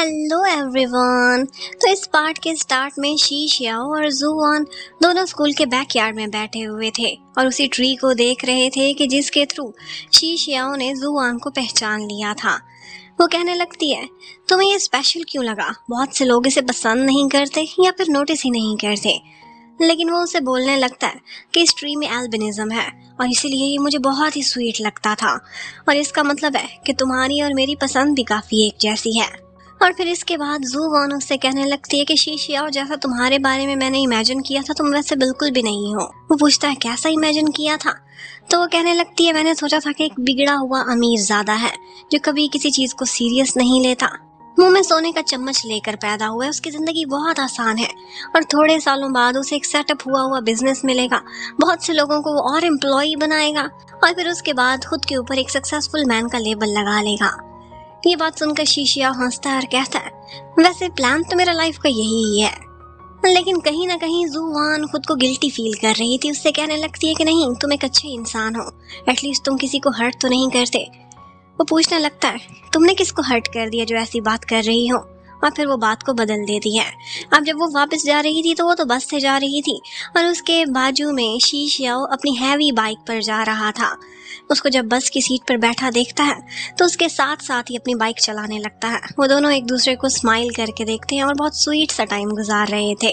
Hello everyone. तो इस part के स्टार्ट में शी शियाओ और जू वॉन दोनों स्कूल के बैकयार्ड में बैठे हुए थे और उसी ट्री को देख रहे थे कि जिसके थ्रू शी शियाओ ने जू वॉन को पहचान लिया था। वो कहने लगती है, तुम्हें ये स्पेशल क्यों लगा? बहुत से लोग इसे पसंद नहीं करते या फिर नोटिस ही नहीं करते। लेकिन वो उसे बोलने लगता है कि इस ट्री में एल्बिनिज्म है और इसीलिए ये मुझे बहुत ही स्वीट लगता था और इसका मतलब है कि तुम्हारी और मेरी पसंद भी काफ़ी एक जैसी है। और फिर इसके बाद जू वॉन उससे कहने लगती है कि शी शियाओ, जैसा तुम्हारे बारे में मैंने इमेजिन किया था तुम वैसे बिल्कुल भी नहीं हो। वो पूछता है, कैसा इमेजिन किया था? तो वो कहने लगती है, मैंने सोचा था कि एक बिगड़ा हुआ अमीर ज़्यादा है जो कभी किसी चीज़ को सीरियस नहीं लेता, मुंह में सोने का चम्मच लेकर पैदा हुआ है, उसकी ज़िंदगी बहुत आसान है और थोड़े सालों बाद उसे एक सेटअप हुआ बिजनेस मिलेगा, बहुत से लोगों को वो और एम्प्लॉय बनाएगा और फिर उसके बाद खुद के ऊपर एक सक्सेसफुल मैन का लेबल लगा लेगा। ये बात सुनकर शी शियाओ हंसता है और कहता है, वैसे प्लान तो मेरा लाइफ का यही ही है। लेकिन कहीं ना कहीं जू वॉन खुद को गिल्टी फील कर रही थी। उससे कहने लगती है कि नहीं, तुम एक अच्छे इंसान हो, एटलीस्ट तुम किसी को हर्ट तो नहीं करते। वो पूछने लगता है, तुमने किसको हर्ट कर दिया जो ऐसी बात कर रही हो? और फिर वो बात को बदल देती है। अब जब वो वापस जा रही थी तो वो तो बस से जा रही थी और उसके बाजू में शी शियाओ अपनी हैवी बाइक पर जा रहा था। उसको जब बस की सीट पर बैठा देखता है तो उसके साथ साथ ही अपनी बाइक चलाने लगता है। वो दोनों एक दूसरे को स्माइल करके देखते हैं और बहुत स्वीट सा टाइम गुजार रहे थे।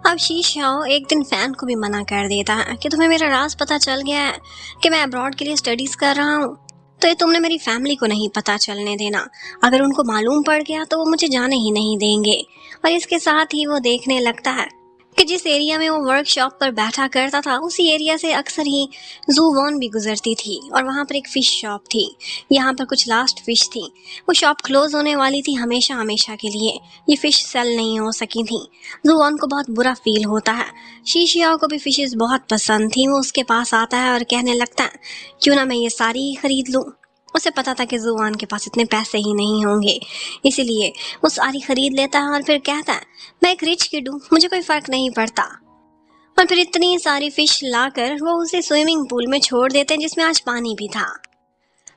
अब शी शियाओ एक दिन फैन को भी मना कर देता है कि तुम्हें मेरा राज पता चल गया है कि मैं अब्रॉड के लिए स्टडीज कर रहा हूँ, तो ये तुमने मेरी फैमिली को नहीं पता चलने देना। अगर उनको मालूम पड़ गया तो वो मुझे जाने ही नहीं देंगे। और इसके साथ ही वो देखने लगता है कि जिस एरिया में वो वर्कशॉप पर बैठा करता था उसी एरिया से अक्सर ही जू वॉन भी गुजरती थी और वहाँ पर एक फ़िश शॉप थी। यहाँ पर कुछ लास्ट फ़िश थी। वो शॉप क्लोज़ होने वाली थी हमेशा हमेशा के लिए। ये फ़िश सेल नहीं हो सकी थी। जू वॉन को बहुत बुरा फील होता है। शी शियाओ को भी फ़िशेस बहुत पसंद थी। वो उसके पास आता है और कहने लगता है, क्यों ना मैं ये सारी ही खरीद लूँ। उसे पता था कि जू वॉन के पास इतने पैसे ही नहीं होंगे, इसीलिए वो सारी खरीद लेता है और फिर कहता है, मैं एक रिच किड हूँ, मुझे कोई फ़र्क नहीं पड़ता। और फिर इतनी सारी फ़िश लाकर वो उसे स्विमिंग पूल में छोड़ देते हैं जिसमें आज पानी भी था।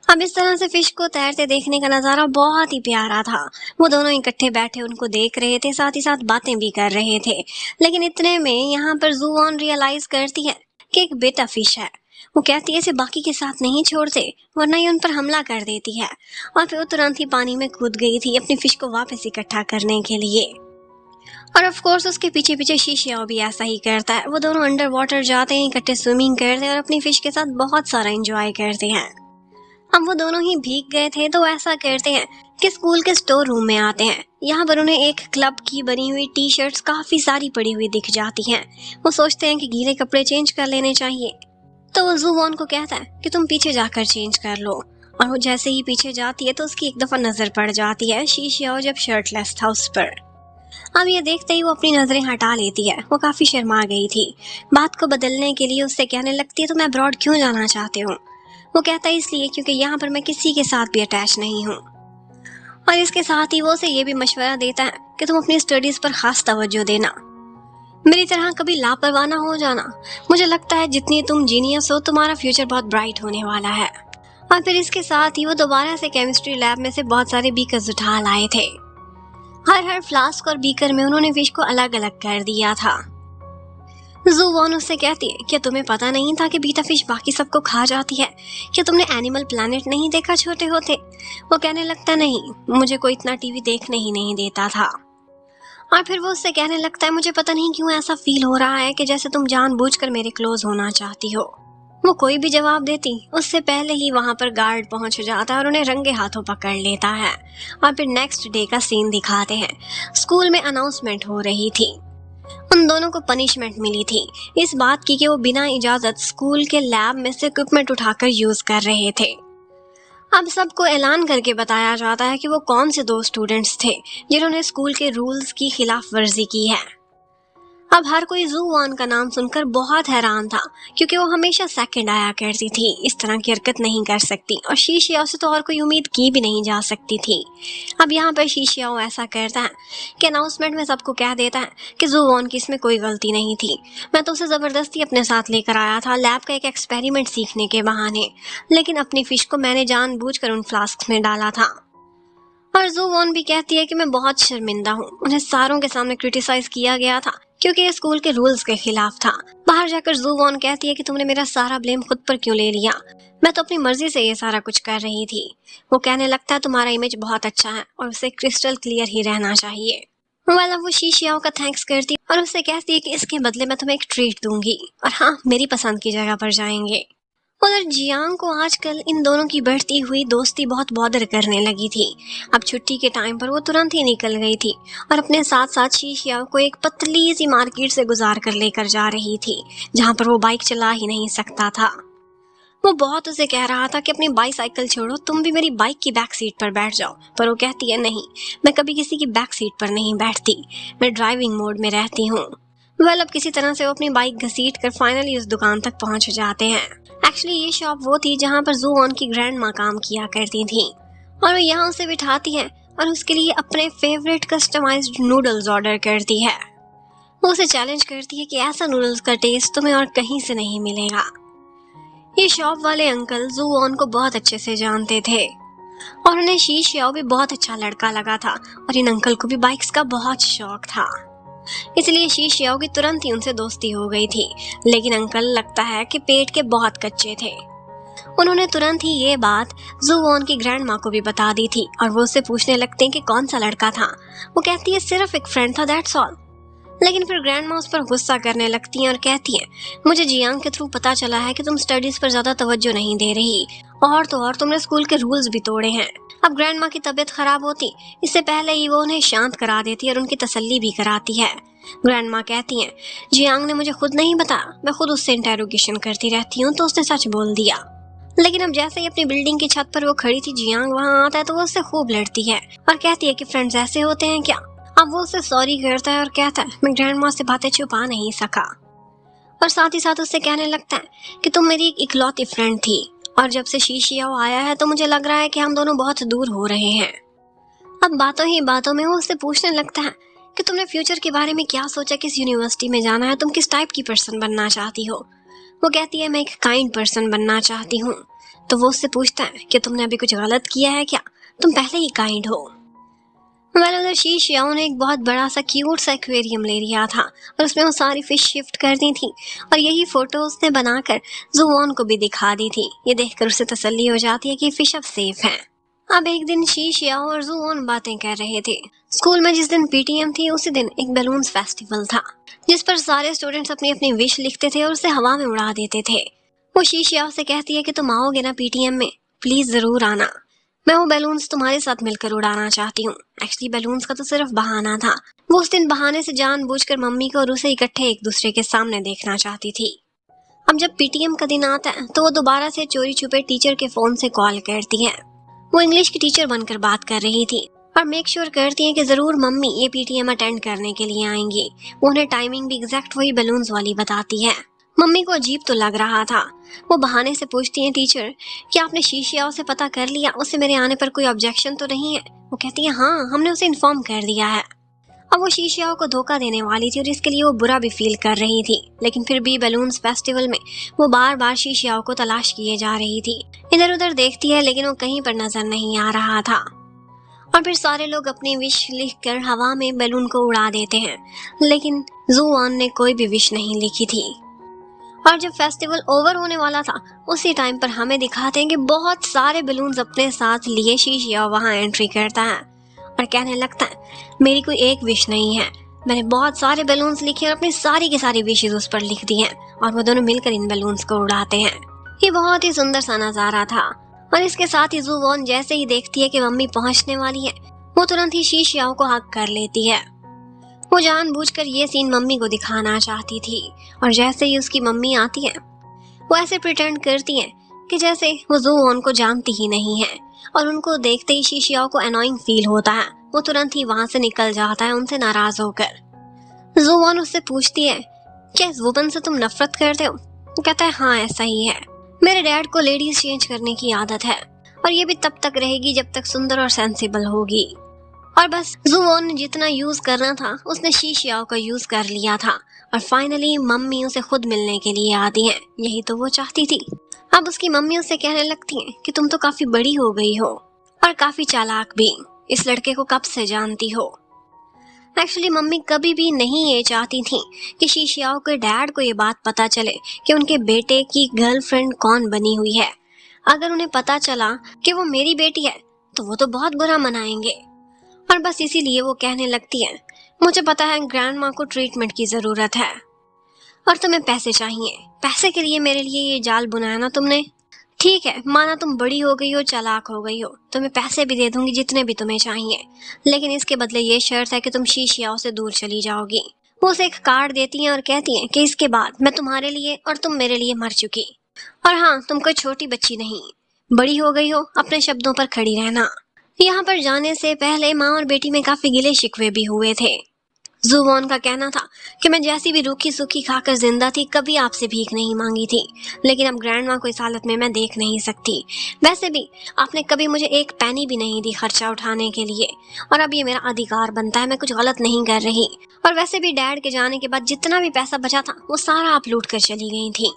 अब इस तरह से फ़िश को तैरते देखने का नज़ारा बहुत ही प्यारा था। वो दोनों इकट्ठे बैठे उनको देख रहे थे, साथ ही साथ बातें भी कर रहे थे। लेकिन इतने में यहाँ पर जू वॉन रियलाइज़ करती है कि एक बेटा फ़िश है। वो कहती है, इसे बाकी के साथ नहीं छोड़ते वरना ये उन पर हमला कर देती है। और फिर वो तुरंत ही पानी में कूद गई थी अपनी फ़िश को वापस इकट्ठा करने के लिए। और ऑफ कोर्स उसके पीछे पीछे शी शियाओ भी ऐसा ही करता है। वो दोनों अंडर वाटर जाते हैं, इकट्ठे स्विमिंग करते हैं और अपनी फ़िश के साथ बहुत सारा एंजॉय करते हैं। अब वो दोनों ही भीग गए थे तो ऐसा करते हैं कि स्कूल के स्टोर रूम में आते हैं। यहाँ पर उन्हें एक क्लब की बनी हुई टी शर्ट्स काफ़ी सारी पड़ी हुई दिख जाती हैं। वो सोचते हैं कि गीले कपड़े चेंज कर लेने चाहिए, तो वो जू वॉन को कहता है कि तुम पीछे जाकर चेंज कर लो। और वो जैसे ही पीछे जाती है तो उसकी एक दफ़ा नज़र पड़ जाती है शी शियाओ जब शर्टलेस था उस पर। अब ये देखते ही वो अपनी नज़रें हटा लेती है। वो काफ़ी शर्मा गई थी। बात को बदलने के लिए उससे कहने लगती है, तुम अब्रॉड क्यों जाना चाहते हो? वो कहता है, इसलिए क्योंकि यहाँ पर मैं किसी के साथ भी अटैच नहीं हूँ। और इसके साथ ही वो उसे ये भी मशवरा देता है कि तुम अपनी स्टडीज़ पर ख़ास तवज्जो देना, मेरी तरह कभी लापरवाह ना हो जाना। मुझे लगता है जितनी तुम जीनियस हो तुम्हारा फ्यूचर बहुत ब्राइट होने वाला है। और फिर इसके साथ ही वो दोबारा से केमिस्ट्री लैब में से बहुत सारे बीकर्स उठा लाए थे। हर फ्लास्क और बीकर में उन्होंने फिश को अलग अलग कर दिया था। जू वॉन उससे कहती है, क्या तुम्हें पता नहीं था कि बीटा फिश बाकी सबको खा जाती है? क्या तुमने एनिमल प्लैनेट नहीं देखा छोटे होते? वो कहने लगता, नहीं, मुझे कोई इतना टीवी देखने ही नहीं देता था। और फिर वो उससे कहने लगता है, मुझे पता नहीं क्यों ऐसा फील हो रहा है कि जैसे तुम जानबूझकर मेरे क्लोज होना चाहती हो। वो कोई भी जवाब देती उससे पहले ही वहां पर गार्ड पहुंच जाता है और उन्हें रंगे हाथों पकड़ लेता है। और फिर नेक्स्ट डे का सीन दिखाते हैं। स्कूल में अनाउंसमेंट हो रही थी। उन दोनों को पनिशमेंट मिली थी इस बात की कि वो बिना इजाजत स्कूल के लैब में से इक्विपमेंट उठाकर यूज कर रहे थे। अब सबको ऐलान करके बताया जाता है कि वो कौन से 2 स्टूडेंट्स थे जिन्होंने स्कूल के रूल्स की खिलाफ वर्जी की है। अब हर कोई जू वॉन का नाम सुनकर बहुत हैरान था क्योंकि वो हमेशा सेकंड आया करती थी, इस तरह की हरकत नहीं कर सकती और शी शियाओ से तो और कोई उम्मीद की भी नहीं जा सकती थी। अब यहाँ पर शी शियाओ ऐसा करता है कि अनाउंसमेंट में सबको कह देता है कि जू वॉन की इसमें कोई गलती नहीं थी। मैं तो उसे ज़बरदस्ती अपने साथ लेकर आया था लैब का एक एक्सपेरिमेंट सीखने के बहाने, लेकिन अपनी फिश को मैंने जानबूझकर उन फ्लास्क में डाला था। और जू वॉन भी कहती है कि मैं बहुत शर्मिंदा हूँ, उन्हें सारों के सामने क्रिटिसाइज किया गया था क्योंकि ये स्कूल के रूल्स के खिलाफ था। बाहर जाकर जू वॉन कहती है कि तुमने मेरा सारा ब्लेम खुद पर क्यों ले लिया, मैं तो अपनी मर्जी से ये सारा कुछ कर रही थी। वो कहने लगता है तुम्हारा इमेज बहुत अच्छा है और उसे क्रिस्टल क्लियर ही रहना चाहिए। अब वो शीशियाओ का थैंक्स करती है और उससे कहती है कि इसके बदले मैं तुम्हें एक ट्रीट दूंगी और हाँ, मेरी पसंद की जगह पर जाएंगे। उधर जियांग को आजकल इन दोनों की बढ़ती हुई दोस्ती बहुत बॉदर करने लगी थी। अब छुट्टी के टाइम पर वो तुरंत ही निकल गई थी और अपने साथ साथ शीशियाओ को एक पतली सी मार्केट से गुजार कर लेकर जा रही थी, जहाँ पर वो बाइक चला ही नहीं सकता था। वो बहुत उसे कह रहा था कि अपनी बाइसाइकिल छोड़ो, तुम भी मेरी बाइक की बैक सीट पर बैठ जाओ, पर वो कहती है नहीं, मैं कभी किसी की बैक सीट पर नहीं बैठती, मैं ड्राइविंग मोड में रहती हूँ। अब किसी तरह से वो अपनी बाइक घसीट कर फाइनली उस दुकान तक पहुंच जाते हैं। एक्चुअली ये शॉप वो थी जहाँ पर जू वॉन की ग्रैंड माँ काम किया करती थी और वो यहाँ उसे बिठाती है और उसके लिए अपने फेवरेट कस्टमाइज्ड नूडल्स ऑर्डर करती है। वो उसे चैलेंज करती है कि ऐसा नूडल्स का टेस्ट तुम्हें और कहीं से नहीं मिलेगा। ये शॉप वाले अंकल जू वॉन को बहुत अच्छे से जानते थे और उन्हें शीशियाओ भी बहुत अच्छा लड़का लगा था और इन अंकल को भी बाइक्स का बहुत शौक था, इसलिए शीशियाओ की तुरंत ही उनसे दोस्ती हो गई थी। लेकिन अंकल लगता है कि पेट के बहुत कच्चे थे। उन्होंने तुरंत ही ये बात जू वॉन की ग्रैंड माँ को भी बता दी थी और वो उससे पूछने लगते हैं कि कौन सा लड़का था। वो कहती है सिर्फ एक फ्रेंड था, दैट्स ऑल। लेकिन फिर ग्रैंड माँ उस पर गुस्सा करने लगती हैं और कहती है मुझे जियांग के थ्रू पता चला है कि तुम स्टडीज पर ज्यादा तवज्जो नहीं दे रही और तो और तुमने स्कूल के रूल्स भी तोड़े हैं। अब ग्रैंड माँ की तबीयत खराब होती, इससे पहले ही वो उन्हें शांत करा देती और उनकी तसल्ली भी कराती है। ग्रैंड माँ कहती हैं जियांग ने मुझे खुद नहीं बताया, मैं खुद उससे इंटेरोगेशन करती रहती हूँ तो उसने सच बोल दिया। लेकिन अब जैसे ही अपनी बिल्डिंग की छत पर वो खड़ी थी, जियांग वहाँ आता है तो वो उससे खूब लड़ती है और कहती है कि फ्रेंड्स ऐसे होते हैं क्या। अब वो उससे सॉरी करता है और कहता है मैं ग्रैंड माँ से बातें छुपा नहीं सका, और साथ ही साथ उससे कहने लगता है कि तुम मेरी एक इकलौती फ्रेंड थी और जब से शीशियाओ आया है तो मुझे लग रहा है कि हम दोनों बहुत दूर हो रहे हैं। अब बातों ही बातों में वो उससे पूछने लगता है कि तुमने फ्यूचर के बारे में क्या सोचा, किस यूनिवर्सिटी में जाना है, तुम किस टाइप की पर्सन बनना चाहती हो। वो कहती है मैं एक काइंड पर्सन बनना चाहती हूँ। तो वो उससे पूछता है कि तुमने अभी कुछ गलत किया है क्या, तुम पहले ही काइंड हो। उधर शीशियाओ ने एक बहुत बड़ा सा क्यूट सा एक्वेरियम ले लिया था और उसमें वो सारी फिश शिफ्ट कर दी थी और यही फोटो उसने बनाकर जू वॉन को भी दिखा दी थी। ये देखकर उसे तसल्ली हो जाती है कि फिश अब सेफ हैं। अब एक दिन शीशियाओ और जू वॉन बातें कर रहे थे। स्कूल में जिस दिन पीटीएम थी उसी दिन एक बैलून्स फेस्टिवल था जिस पर सारे स्टूडेंट्स अपनी अपनी विश लिखते थे और उसे हवा में उड़ा देते थे। वो शीशियाओ से कहती है कि तुम आओगे ना पीटीएम में, प्लीज जरूर आना, मैं वो बैलून्स तुम्हारे साथ मिलकर उड़ाना चाहती हूँ। एक्चुअली बैलून्स का तो सिर्फ बहाना था, वो उस दिन बहाने से जानबूझकर मम्मी को और उसे इकट्ठे एक दूसरे के सामने देखना चाहती थी। अब जब पीटीएम का दिन आता है तो वो दोबारा से चोरी छुपे टीचर के फोन से कॉल करती है। वो इंग्लिश की टीचर बनकर बात कर रही थी और मेक श्योर करती है कि जरूर मम्मी ये पीटीएम अटेंड करने के लिए आएंगी। वो उन्हें टाइमिंग भी एग्जैक्ट वही बैलून्स वाली बताती है। मम्मी को अजीब तो लग रहा था। वो बहाने से पूछती है टीचर क्या आपने शीशियाओ से पता कर लिया, उससे मेरे आने पर कोई ऑब्जेक्शन तो नहीं है। वो कहती है हाँ, हमने उसे इन्फॉर्म कर दिया है। अब वो शीशियाओ को धोखा देने वाली थी और इसके लिए वो बुरा भी फील कर रही थी, लेकिन फिर भी बैलून्स फेस्टिवल में वो बार बार शीशियाओ को तलाश किए जा रही थी। इधर उधर देखती है लेकिन वो कहीं पर नजर नहीं आ रहा था। और फिर सारे लोग अपनी विश लिखकर हवा में बैलून को उड़ा देते हैं, लेकिन जू वॉन ने कोई भी विश नहीं लिखी थी। और जब फेस्टिवल ओवर होने वाला था उसी टाइम पर हमें दिखाते हैं कि बहुत सारे बैलून्स अपने साथ लिए शीशियाओ वहाँ एंट्री करता है और कहने लगता है मेरी कोई एक विश नहीं है, मैंने बहुत सारे बैलून्स लिखे और अपनी सारी की सारी विशेस उस पर लिख दी हैं और वो दोनों मिलकर इन बैलून्स को उड़ाते हैं। ये बहुत ही सुंदर सा नजारा था। और इसके साथ ही जू वॉन जैसे ही देखती है कि मम्मी पहुंचने वाली है वो तुरंत ही शीशियाओ को हक कर लेती है। वो जानबूझकर ये सीन मम्मी को दिखाना चाहती थी और जैसे ही उसकी मम्मी आती है वो ऐसे प्रिटेंड करती है कि जैसे वो जू वॉन को जानती ही नहीं है और उनको देखते ही शीशियाओ को अनोइंग फील होता है। वो तुरंत ही वहां से निकल जाता है उनसे नाराज होकर। जू वॉन उससे पूछती है क्या इस वुमन से तुम नफरत करते हो। वो कहता है हाँ ऐसा ही है, मेरे डैड को लेडीज चेंज करने की आदत है और ये भी तब तक रहेगी जब तक सुंदर और सेंसिबल होगी। और बस जू वॉन ने जितना यूज करना था उसने शीशियाओ का यूज कर लिया था और फाइनली मम्मी उसे खुद मिलने के लिए आती हैं। यही तो वो चाहती थी। अब उसकी मम्मी उससे कहने लगती हैं कि तुम तो काफी बड़ी हो गई हो और काफी चालाक भी, इस लड़के को कब से जानती हो? एक्चुअली मम्मी कभी भी नहीं ये चाहती थी कि शीशियाओ के डैड को ये बात पता चले कि उनके बेटे की गर्लफ्रेंड कौन बनी हुई है। अगर उन्हें पता चला कि वो मेरी बेटी है तो वो तो बहुत बुरा मनाएंगे। और बस इसीलिए वो कहने लगती है, मुझे पता है ग्रैंड माँ को ट्रीटमेंट की जरूरत है और तुम्हें पैसे चाहिए। पैसे के लिए मेरे लिए ये जाल बुनाया ना तुमने। ठीक है, माना तुम बड़ी हो गई हो, चालाक हो गई हो, तुम्हें पैसे भी दे दूंगी जितने भी तुम्हें चाहिए, लेकिन इसके बदले ये शर्त है कि तुम शीशियाओं से दूर चली जाओगी। वो उसे एक कार्ड देती हैं और कहती हैं कि इसके बाद मैं तुम्हारे लिए और तुम मेरे लिए मर चुकी। और हाँ, तुम कोई छोटी बच्ची नहीं, बड़ी हो गई हो, अपने शब्दों पर खड़ी रहना। यहाँ पर जाने से पहले माँ और बेटी में काफी गिले शिकवे भी हुए थे। जुवॉन का कहना था कि मैं जैसी भी रूखी सूखी खाकर जिंदा थी, कभी आपसे भीख नहीं मांगी थी, लेकिन अब ग्रैंड माँ को इस हालत में मैं देख नहीं सकती। वैसे भी आपने कभी मुझे एक पैनी भी नहीं दी खर्चा उठाने के लिए, और अब ये मेरा अधिकार बनता है, मैं कुछ गलत नहीं कर रही। और वैसे भी डैड के जाने के बाद जितना भी पैसा बचा था वो सारा आप लूट कर चली गई थी।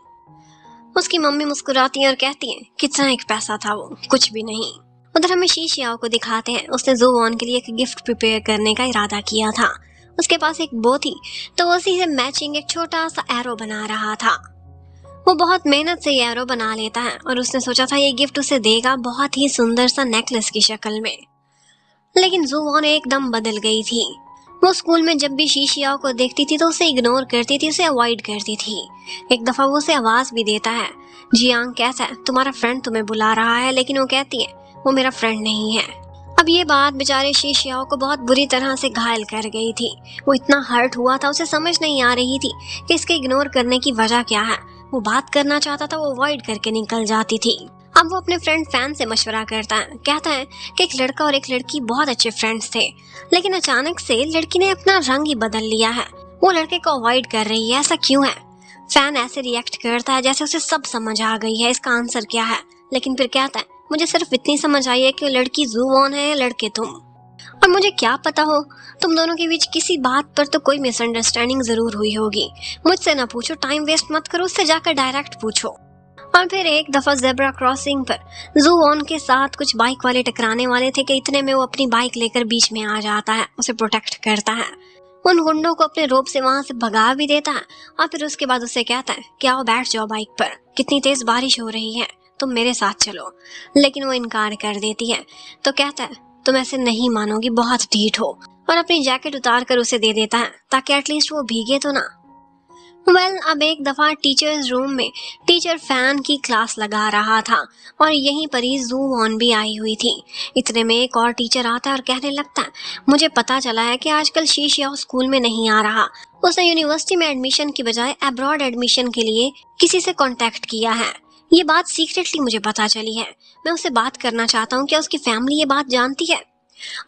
उसकी मम्मी मुस्कुराती है और कहती है, कितना एक पैसा था वो, कुछ भी नहीं। उधर हमें शीशियाओ को दिखाते हैं, उसने जुवॉन के लिए एक गिफ्ट प्रिपेयर करने का इरादा किया था। उसके पास एक बो थी तो उसी से मैचिंग एक छोटा सा एरो बना रहा था। वो बहुत मेहनत से ये एरो बना लेता है और उसने सोचा था ये गिफ्ट उसे देगा बहुत ही सुंदर सा नेकलेस की शक्ल में। लेकिन जुवॉन एकदम बदल गई थी। वो स्कूल में जब भी शीशियाओ को देखती थी तो उसे इग्नोर करती थी, उसे अवॉइड करती थी। एक दफा वो उसे आवाज भी देता है, जियांग कैसा है, तुम्हारा फ्रेंड तुम्हें बुला रहा है, लेकिन वो कहती है वो मेरा फ्रेंड नहीं है। अब ये बात बेचारे शीशियाओ को बहुत बुरी तरह से घायल कर गई थी। वो इतना हर्ट हुआ था, उसे समझ नहीं आ रही थी कि इसके इग्नोर करने की वजह क्या है। वो बात करना चाहता था, वो अवॉइड करके निकल जाती थी। अब वो अपने फ्रेंड फैन से मशवरा करता है, कहता है कि एक लड़का और एक लड़की बहुत अच्छे फ्रेंड्स थे, लेकिन अचानक से लड़की ने अपना रंग ही बदल लिया है, वो लड़के को अवॉइड कर रही है, ऐसा क्यों है? फैन ऐसे रिएक्ट करता है जैसे उसे सब समझ आ गई है इसका आंसर क्या है, लेकिन फिर कहता है मुझे सिर्फ इतनी समझ आई है कि लड़की जुवॉन है या लड़के तुम, और मुझे क्या पता हो तुम दोनों के बीच किसी बात पर तो कोई मिसअंडरस्टैंडिंग जरूर हुई होगी। मुझसे ना पूछो, टाइम वेस्ट मत करो, उससे जाकर डायरेक्ट पूछो। और फिर एक दफा जेब्रा क्रॉसिंग पर जुवॉन के साथ कुछ बाइक वाले टकराने वाले थे कि इतने में वो अपनी बाइक लेकर बीच में आ जाता है, उसे प्रोटेक्ट करता है, उन गुंडों को अपने रोप से वहां से भगा भी देता है, और फिर उसके बाद उसे कहता है कि आओ बैठ जाओ बाइक पर, कितनी तेज बारिश हो रही है, तुम मेरे साथ चलो। लेकिन वो इनकार कर देती है, तो कहता है तुम ऐसे नहीं मानोगी, बहुत ढीठ हो, और अपनी जैकेट उतार कर उसे दे देता है ताकि एटलीस्ट वो भीगे तो ना। अब एक दफा टीचर्स रूम में टीचर फैन की क्लास लगा रहा था और यहीं पर ही जुवॉन भी आई हुई थी। इतने में एक और टीचर आता है और कहने लगता है, मुझे पता चला है कि आजकल शीशियाओ स्कूल में नहीं आ रहा, उसने यूनिवर्सिटी में एडमिशन की बजाय अब्रॉड एडमिशन के लिए किसी से कॉन्टेक्ट किया है। ये बात सीक्रेटली मुझे पता चली है, मैं उससे बात करना चाहता हूँ, क्या उसकी फैमिली ये बात जानती है?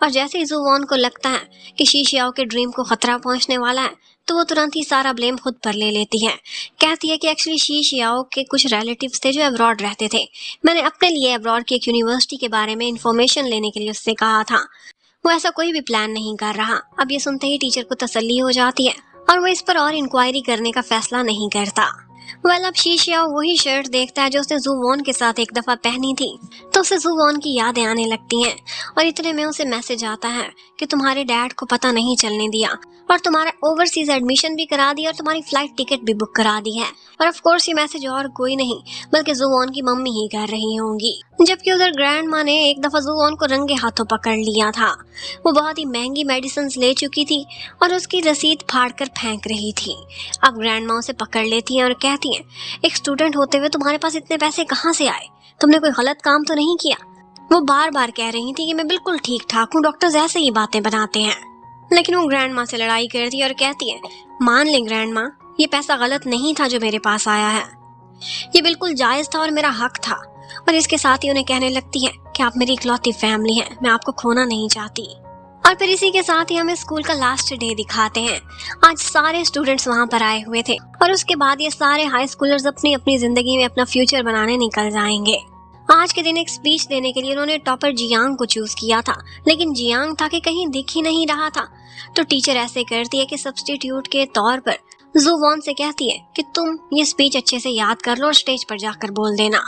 और जैसे ही जुवॉन को लगता है कि शीशियाओ के ड्रीम को खतरा पहुंचने वाला है तो वो तुरंत ही सारा ब्लेम खुद पर ले लेती है। कहती है कि एक्चुअली शीशियाओ के कुछ रिलेटिव्स थे जो अब्रॉड रहते थे, मैंने अपने लिए अब्रॉड की एक यूनिवर्सिटी के बारे में इंफॉर्मेशन लेने के लिए उससे कहा था, वो ऐसा कोई भी प्लान नहीं कर रहा। अब ये सुनते ही टीचर को तसल्ली हो जाती है और वो इस पर और इंक्वायरी करने का फैसला नहीं करता। अब शीशियाओ वही शर्ट देखता है जो उसने जुवॉन के साथ एक दफा पहनी थी, तो उसे जुवॉन की यादें आने लगती हैं, और इतने में उसे मैसेज आता है कि तुम्हारे डैड को पता नहीं चलने दिया और तुम्हारा ओवरसीज एडमिशन भी करा दिया और तुम्हारी फ्लाइट टिकट भी बुक करा दी है। और ऑफ कोर्स ये मैसेज और कोई नहीं बल्कि जुवॉन की मम्मी ही कर रही होंगी। जबकि उधर ग्रैंड माँ ने एक दफा जुवॉन को रंगे हाथों पकड़ लिया था। वो बहुत ही महंगी मेडिसिन ले चुकी थी और उसकी रसीद फाड़ कर फेंक रही थी। अब ग्रैंड माँ उसे पकड़ लेती है और कहती है, एक स्टूडेंट होते हुए तुम्हारे पास इतने पैसे कहाँ से आए, तुमने कोई गलत काम तो नहीं किया? वो बार बार कह रही थी कि मैं बिल्कुल ठीक ठाक हूँ, डॉक्टर्स ऐसे ही बातें बनाते हैं। लेकिन वो ग्रैंड माँ से लड़ाई करती है और कहती है, मान ले ग्रैंड माँ, ये पैसा गलत नहीं था जो मेरे पास आया है, ये बिल्कुल जायज था और मेरा हक था। और इसके साथ ही उन्हें कहने लगती है कि आप मेरी इकलौती फैमिली हैं, मैं आपको खोना नहीं चाहती। और फिर इसी के साथ ही हमें स्कूल का लास्ट डे दिखाते हैं। आज सारे स्टूडेंट्स वहां पर आए हुए थे और उसके बाद ये सारे हाई स्कूलर्स अपनी अपनी जिंदगी में अपना फ्यूचर बनाने निकल जाएंगे। आज के दिन एक स्पीच देने के लिए उन्होंने टॉपर जियांग को चूज किया था, लेकिन जियांग था कि कहीं दिख ही नहीं रहा था। तो टीचर ऐसे करती है कि सब्स्टिट्यूट के तौर पर जुवॉन से कहती है कि तुम ये स्पीच अच्छे से याद कर लो और स्टेज पर जाकर बोल देना।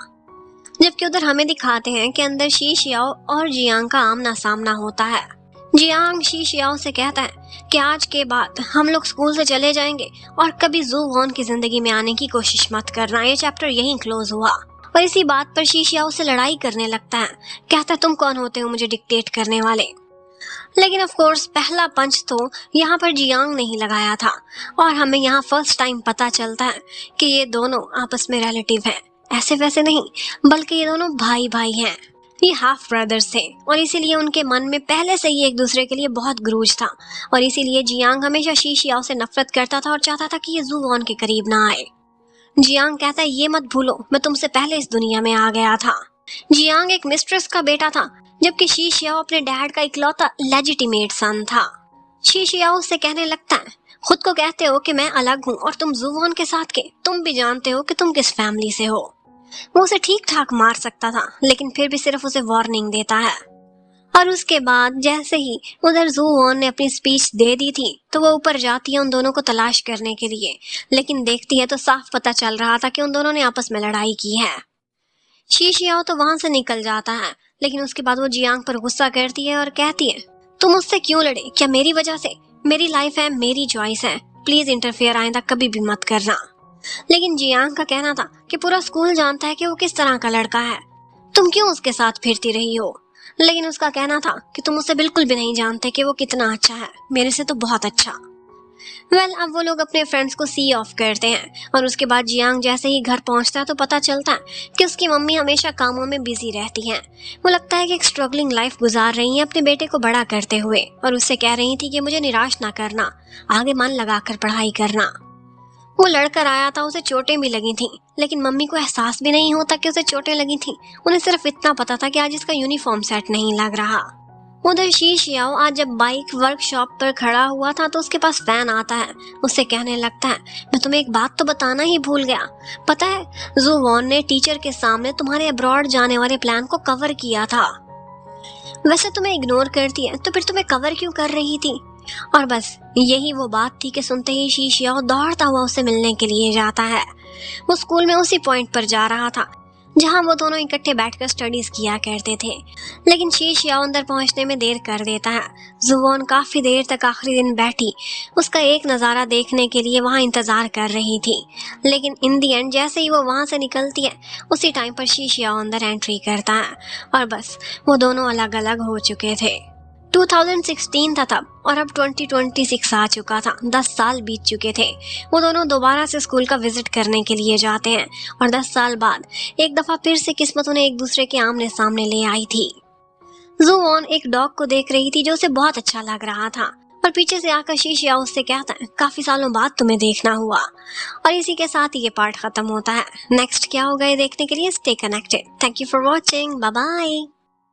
जबकि उधर हमें दिखाते हैं कि अंदर शी शियाओ और जियांग का आमना सामना होता है। जियांग शी शियाओ से कहता है कि आज के बाद हम लोग स्कूल से चले जाएंगे और कभी जू वॉन की जिंदगी में आने की कोशिश मत करना। ये चैप्टर यहीं क्लोज हुआ और इसी बात पर शी शियाओ से लड़ाई करने लगता है। कहता है तुम कौन होते हो मुझे डिक्टेट करने वाले। लेकिन ऑफ कोर्स पहला पंच तो यहाँ पर जियांग नहीं लगाया था और हमें यहाँ फर्स्ट टाइम पता चलता है कि ये दोनों आपस में रिलेटिव हैं। ऐसे वैसे नहीं, बल्कि ये दोनों भाई भाई हैं। ये हाफ ब्रदर्स थे और इसीलिए उनके मन में पहले से ही एक दूसरे के लिए बहुत ग्रूज था और इसीलिए जियांग हमेशा शी शियाओ से नफरत करता था और चाहता था कि ये जू वॉन के करीब ना आए। जियांग कहता है ये मत भूलो मैं तुमसे पहले इस दुनिया में आ गया था। जियांग एक मिस्ट्रेस का बेटा था जबकि शी शियाओ अपने डैड का इकलौता लेजिटिमेट सन था। शी शियाओ उससे कहने लगता है खुद को कहते हो कि मैं अलग हूँ और तुम जू वॉन के साथ के, तुम भी जानते हो कि तुम किस फैमिली से हो। वो उसे ठीक ठाक मार सकता था लेकिन फिर भी सिर्फ उसे वार्निंग देता है। और उसके बाद जैसे ही उधर जू वॉन ने अपनी स्पीच दे दी थी तो वो ऊपर जाती है उन दोनों को तलाश करने के लिए, लेकिन देखती है तो साफ पता चल रहा था कि उन दोनों ने आपस में लड़ाई की है। शी शियाओ तो वहां से निकल जाता है लेकिन उसके बाद वो जियांग पर गुस्सा करती है और कहती है तुम मुझसे क्यों लड़े, क्या मेरी वजह से? मेरी लाइफ है, मेरी चॉइस है, प्लीज इंटरफेयर आइंदा कभी भी मत करना। लेकिन जियांग का कहना था कि पूरा स्कूल जानता है कि वो किस तरह का लड़का है, तुम क्यों उसके साथ फिरती रही हो? लेकिन उसका कहना था कि तुम उसे बिल्कुल भी नहीं जानते कि वो कितना अच्छा है, मेरे से तो बहुत अच्छा। अब वो लोग अपने फ्रेंड्स को सी ऑफ करते हैं और उसके बाद जियांग जैसे ही घर पहुंचता है तो पता चलता है कि उसकी मम्मी हमेशा कामों में बिजी रहती हैं। वो लगता है कि एक स्ट्रगलिंग लाइफ गुजार रही हैं अपने बेटे को बड़ा करते हुए और उससे कह रही थी कि मुझे निराश ना करना, आगे मन लगाकर पढ़ाई करना। वो लड़कर आया था, उसे चोटें भी लगी थी लेकिन मम्मी को एहसास भी नहीं होता कि उसे चोटें लगी थी। उन्हें सिर्फ इतना पता था कि आज इसका यूनिफॉर्म सेट नहीं लग रहा। उधर शी शियाओ आज जब बाइक वर्कशॉप पर खड़ा हुआ था तो उसके पास फैन आता है। उससे कहने लगता है मैं तुम्हें एक बात तो बताना ही भूल गया, पता है जू वॉन ने टीचर के सामने तुम्हारे अब्रॉड जाने वाले प्लान को कवर किया था। वैसे तुम्हें इग्नोर करती है तो फिर तुम्हें कवर क्यों कर रही थी? और बस यही वो बात थी कि सुनते ही शी शियाओ दौड़ता हुआ उससे मिलने के लिए जाता है। वो स्कूल में उसी पॉइंट पर जा रहा था जहां वो दोनों इकट्ठे बैठकर स्टडीज किया करते थे, लेकिन शी शियाओ अंदर पहुंचने में देर कर देता है। जू वॉन काफी देर तक आखिरी दिन बैठी उसका एक नज़ारा देखने के लिए वहां इंतजार कर रही थी, लेकिन इन दी एंड जैसे ही वो वहां से निकलती है उसी टाइम पर शी शियाओ अंदर एंट्री करता है और बस वो दोनों अलग अलग हो चुके थे। 2016 था तब और अब 2026 आ चुका था, 10 साल बीत चुके थे। वो दोनों दोबारा से स्कूल का विजिट करने के लिए जाते हैं और 10 साल बाद एक दफा फिर से किस्मत उन्हें एक दूसरे के आमने सामने ले आई थी। जू वॉन एक डॉग को देख रही थी जो उसे बहुत अच्छा लग रहा था और पीछे से आकर शी शियाओ उससे कहता है काफी सालों बाद तुम्हें देखना हुआ। और इसी के साथ ही ये पार्ट खत्म होता है। नेक्स्ट क्या होगा ये देखने के लिए stay connected. Thank you for watching, bye bye.